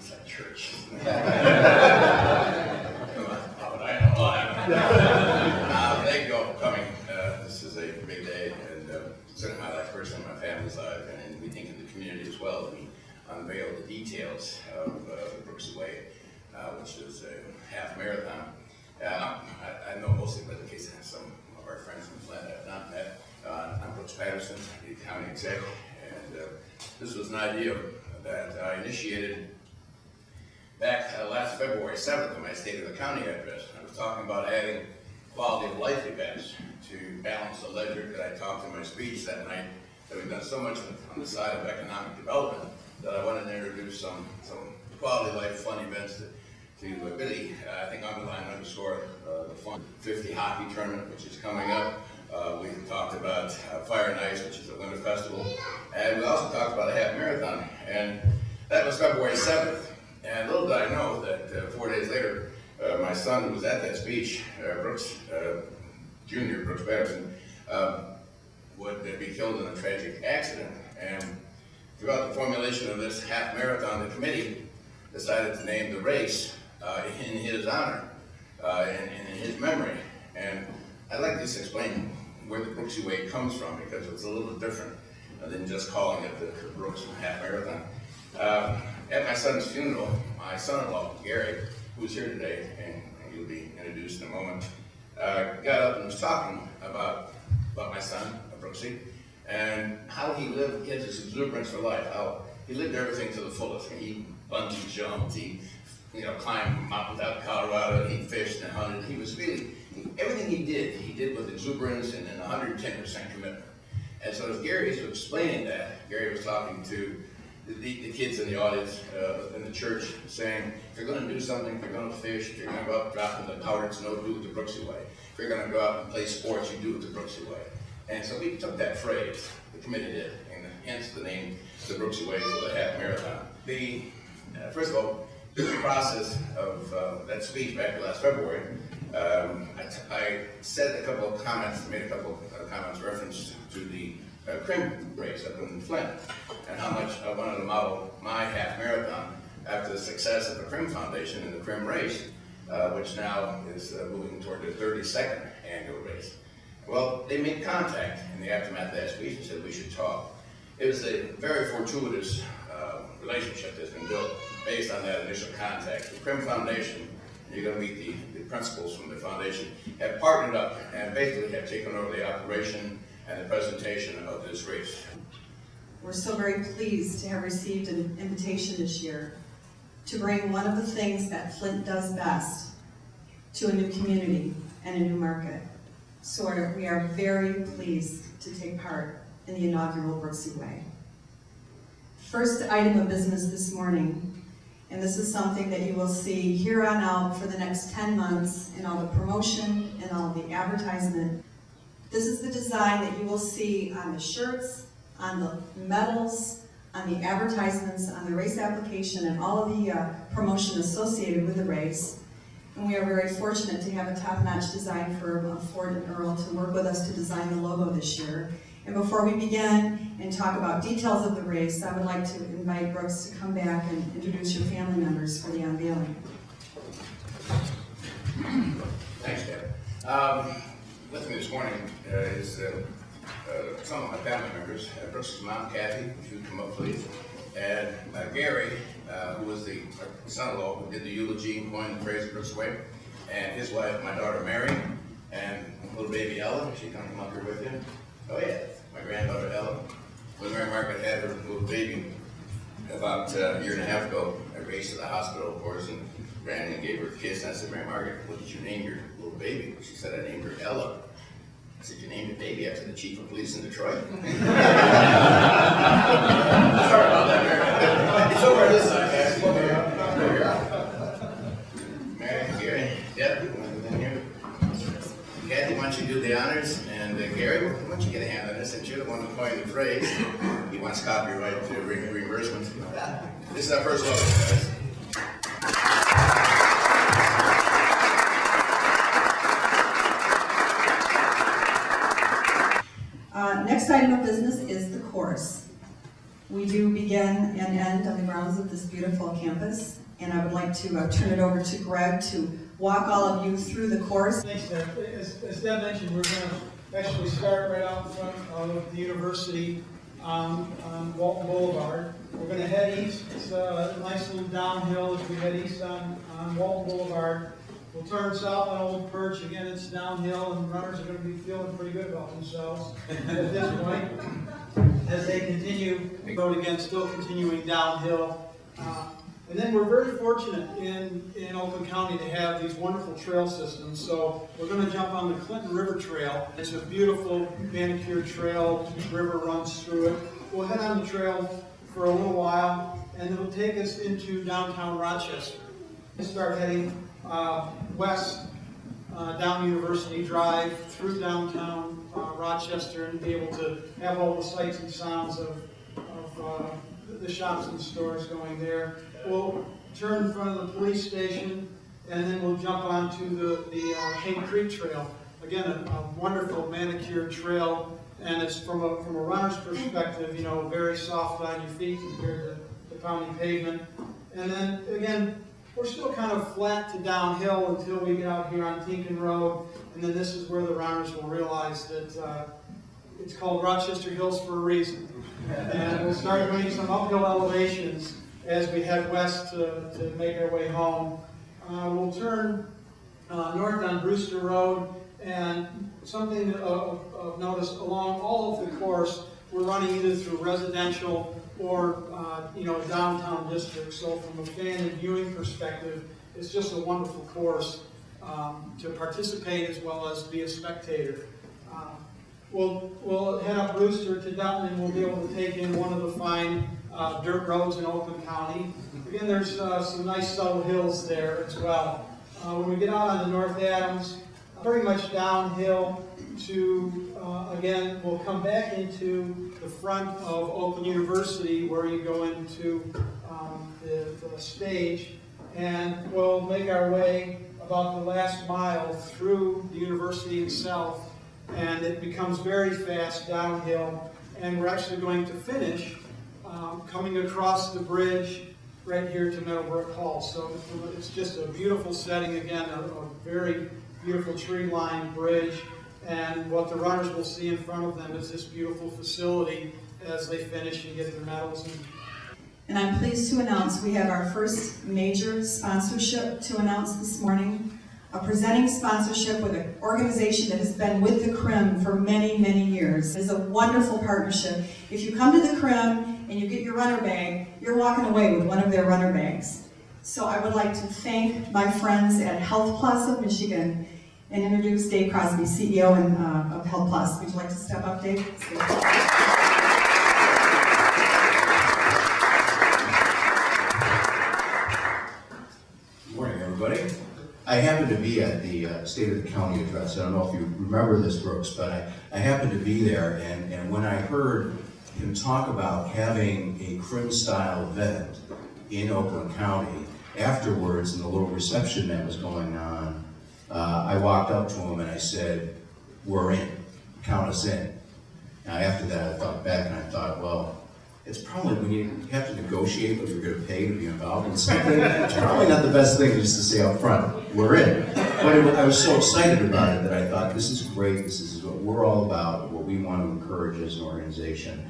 It's like church. How would I know? Thank you all for coming. This is a big day, and certainly my life personally, my family's life, and we think in the community as well. We unveil the details of the Brooksie Way, which is a half marathon. I know mostly, but in case some of our friends from Flint have not met, I'm Brooks Patterson, the county exec, and this was an idea that I initiated back last February 7th in my State of the County address. I was talking about adding quality of life events to balance the ledger that I talked in my speech that night, that we've done so much on the side of economic development that I wanted to introduce some quality of life fun events to really, I think, underline and underscore the fun 50 hockey tournament, which is coming up. We talked about Fire and Ice, which is a winter festival, and we also talked about a half marathon, and that was February 7th. And little did I know that 4 days later, my son, who was at that speech, Brooks Jr., Brooks Patterson, would be killed in a tragic accident. And throughout the formulation of this half marathon, the committee decided to name the race in his honor and in his memory. And I'd like to just explain where the Brooksie Way comes from, because it's a little different than just calling it the Brooks Half Marathon. At my son's funeral, my son-in-law, Gary, who's here today, and he'll be introduced in a moment, got up and was talking about my son, Brooksie, and how he lived. He had this exuberance for life, how he lived everything to the fullest. He bungee jumped, he climbed mountains out of Colorado, he fished and hunted. He was really, everything he did with exuberance and 110% commitment. And so as Gary was explaining that, Gary was talking to the kids in the audience in the church, saying, if you're going to do something, if you're going to fish, if you're going to go out and drop in the powdered snow, do it the Brooksie Way. If you're going to go out and play sports, you do it the Brooksie Way. And so we took that phrase, the committee did, and hence the name, the Brooksie Way for the half marathon. First of all, through the process of that speech back last February, I said a couple of comments, made a couple of comments reference to the Crim race up in Flint, and how much I wanted to model my half marathon after the success of the Crim Foundation in the Crim race, which now is moving toward the 32nd annual race. Well, they made contact in the aftermath of that speech and said we should talk. It was a very fortuitous relationship that's been built based on that initial contact. The Crim Foundation, you're going to meet the principals from the foundation, have partnered up and basically have taken over the operation and the presentation of this race. We're so very pleased to have received an invitation this year to bring one of the things that Flint does best to a new community and a new market. So we are very pleased to take part in the inaugural Brooksie Way. First item of business this morning, and this is something that you will see here on out for the next 10 months in all the promotion and all the advertisement. This is the design that you will see on the shirts, on the medals, on the advertisements, on the race application, and all of the promotion associated with the race. And we are very fortunate to have a top-notch design firm, Ford and Earl, to work with us to design the logo this year. And before we begin and talk about details of the race, I would like to invite Brooks to come back and introduce your family members for the unveiling. Thanks, Deb. With me this morning is some of my family members. Brooks' mom, Kathy, if you would come up, please. And Gary, who was the son-in-law who did the eulogy and coined the phrase Brooksie Way, and his wife, my daughter Mary, and little baby Ella. She can come up here with you. Oh yeah, my granddaughter Ella. When Mary Margaret had her little baby about a year and a half ago, I raced to the hospital, of course, and ran and gave her a kiss. And I said, Mary Margaret, what did you name your little baby? She said, I named her Ella. I said, you named your baby after the chief of police in Detroit? Sorry about that, Mary. It's over this side, guys. Over here. Mary, Gary, Deb, you want to come in here? Kathy, why don't you do the honors? And Gary, why don't you get a hand on this? Since you're the one who coined the phrase, he wants copyright to reimbursement. This is our first logo, guys. Next item of business is the course. We do begin and end on the grounds of this beautiful campus, and I would like to turn it over to Greg to walk all of you through the course. Thanks, Deb. As Deb mentioned, we're going to actually start right out in front of the university on Walton Boulevard. We're going to head east. It's a nice little downhill as we head east on Walton Boulevard. We'll turn south on Old Perch. Again, it's downhill, and runners are going to be feeling pretty good about themselves at this point as they continue the road again, still continuing downhill. And then we're very fortunate in Oakland County to have these wonderful trail systems. So we're going to jump on the Clinton River Trail. It's a beautiful manicured trail. The river runs through it. We'll head on the trail for a little while, and it'll take us into downtown Rochester. We'll start heading west down University Drive through downtown Rochester and be able to have all the sights and sounds of the shops and stores going there. We'll turn in front of the police station, and then we'll jump onto the Cane Creek Trail. Again, a wonderful manicured trail, and it's from a runner's perspective, very soft on your feet compared to the pounding pavement. And then again, we're still kind of flat to downhill until we get out here on Tinkin Road, and then this is where the runners will realize that it's called Rochester Hills for a reason. And we'll start doing some uphill elevations as we head west to make our way home. We'll turn north on Brewster Road, and something of notice along all of the course, we're running either through residential or downtown districts. So from a fan and viewing perspective, it's just a wonderful course to participate as well as be a spectator. We'll head up Brewster to Dutton, and we'll be able to take in one of the fine dirt roads in Oakland County. Again, there's some nice subtle hills there as well. When we get out on the North Adams, very much downhill to, again, we'll come back into the front of Oakland University where you go into the stage, and we'll make our way about the last mile through the university itself, and it becomes very fast downhill, and we're actually going to finish coming across the bridge right here to Meadowbrook Hall. So it's just a beautiful setting, again, a very beautiful tree-lined bridge, and what the runners will see in front of them is this beautiful facility as they finish and get their medals. And I'm pleased to announce we have our first major sponsorship to announce this morning, a presenting sponsorship with an organization that has been with the CRIM for many, many years. It is a wonderful partnership. If you come to the CRIM and you get your runner bag, you're walking away with one of their runner bags. So I would like to thank my friends at Health Plus of Michigan and introduce Dave Crosby, CEO of Health Plus. Would you like to step up, Dave? Good morning, everybody. I happened to be at the State of the County address. I don't know if you remember this, Brooks, but I happened to be there, and when I heard him talk about having a CRIM-style event in Oakland County, afterwards, in the little reception that was going on, I walked up to him and I said, "We're in, count us in." Now after that I thought back and I thought, well, it's probably when you have to negotiate what you're going to pay to be involved in something, it's probably not the best thing just to say up front, "We're in." But I was so excited about it that I thought, this is great, this is what we're all about, what we want to encourage as an organization.